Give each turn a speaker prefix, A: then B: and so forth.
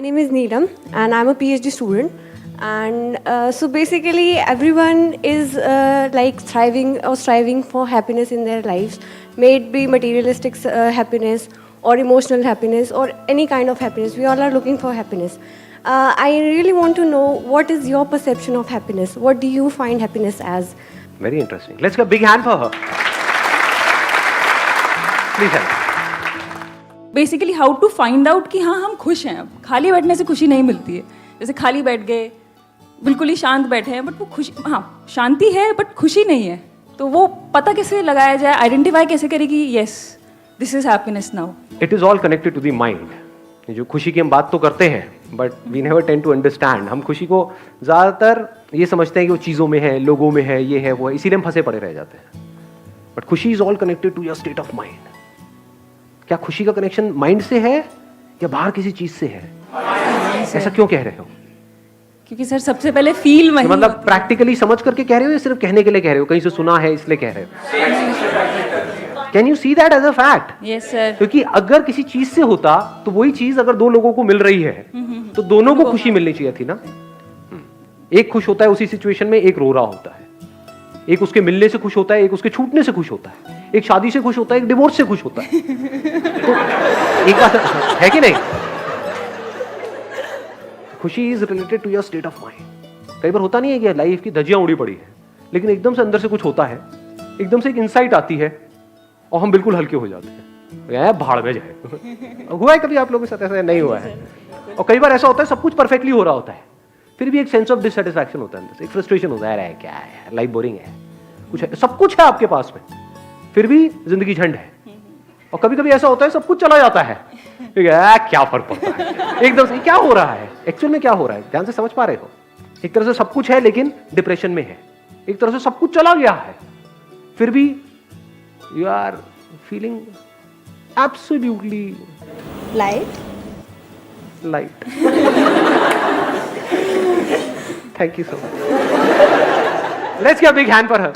A: name is Neelam and I'm a PhD student. And so basically, everyone is like thriving or striving for happiness in their lives, may it be materialistic happiness or emotional happiness or any kind of happiness. We all are looking for happiness. I really want to know, what is your perception of happiness? What do you find happiness as?
B: Very interesting. Let's give a big hand for her. Please help.
C: Basically how to find out कि हाँ हम खुश हैं. खाली बैठने से खुशी नहीं मिलती है. जैसे खाली बैठ गए, बिल्कुल ही शांत बैठे हैं, बट वो खुशी, हाँ शांति है बट खुशी नहीं है. तो वो पता कैसे लगाया जाए, आइडेंटिफाई कैसे करें कि yes this is happiness now.
B: It is all connected to the mind. जो खुशी की हम बात तो करते हैं, but we never tend to understand. हम खुशी को ज़्यादातर ये समझते हैं कि वो चीज़ों में है, लोगों में है, ये है, वो है, इसीलिए हम फंसे पड़े रह जाते हैं. बट खुशी is all connected to your state of mind. क्या खुशी का कनेक्शन माइंड से है या बाहर किसी चीज से है? ऐसा क्यों कह रहे हो?
C: क्योंकि सर सबसे पहले फील वही,
B: मतलब प्रैक्टिकली समझ करके कह रहे हो या सिर्फ कहने के लिए कह रहे हो, कहीं से सुना है इसलिए कह रहे हो? Can you see that as a fact?
C: Yes sir.
B: क्योंकि अगर किसी चीज से होता तो वही चीज अगर दो लोगों को मिल रही है तो दोनों को खुशी मिलनी चाहिए थी ना. एक खुश होता है उसी सिचुएशन में, एक रो रहा होता है. एक उसके मिलने से खुश होता है, एक उसके छूटने से खुश होता है. एक शादी से खुश होता है, एक डिवोर्स से खुश होता है. तो एक बात है कि नहीं? खुशी is related to your state of mind. कई बार होता नहीं है कि लाइफ की धज्जियां उड़ी पड़ी है, लेकिन एकदम से अंदर से कुछ होता है, एकदम से एक इंसाइट आती है और हम बिल्कुल हल्के हो जाते हैं. भाड़ में जाए. हुआ है कभी आप लोगों के साथ? ऐसा नहीं हुआ है. और कई बार ऐसा होता है सब कुछ परफेक्टली हो रहा होता है, फिर भी एक सेंस ऑफ डिससेटिस्फैक्शन होता है, एक फ्रस्ट्रेशन होता है. यार क्या है, लाइफ बोरिंग है, कुछ है, सब कुछ है आपके पास में, फिर भी जिंदगी झंड है. और कभी कभी ऐसा होता है सब कुछ चला जाता है, क्या फर्क पड़ता है, एकदम से क्या हो रहा है, एक्चुअल में क्या हो रहा है, ध्यान से समझ पा रहे हो? एक तरह से सब कुछ है लेकिन डिप्रेशन में है, एक तरह से सब कुछ चला गया है, फिर भी you are feeling absolutely
A: Light.
B: Light. Thank you so much. Let's give a big hand for her.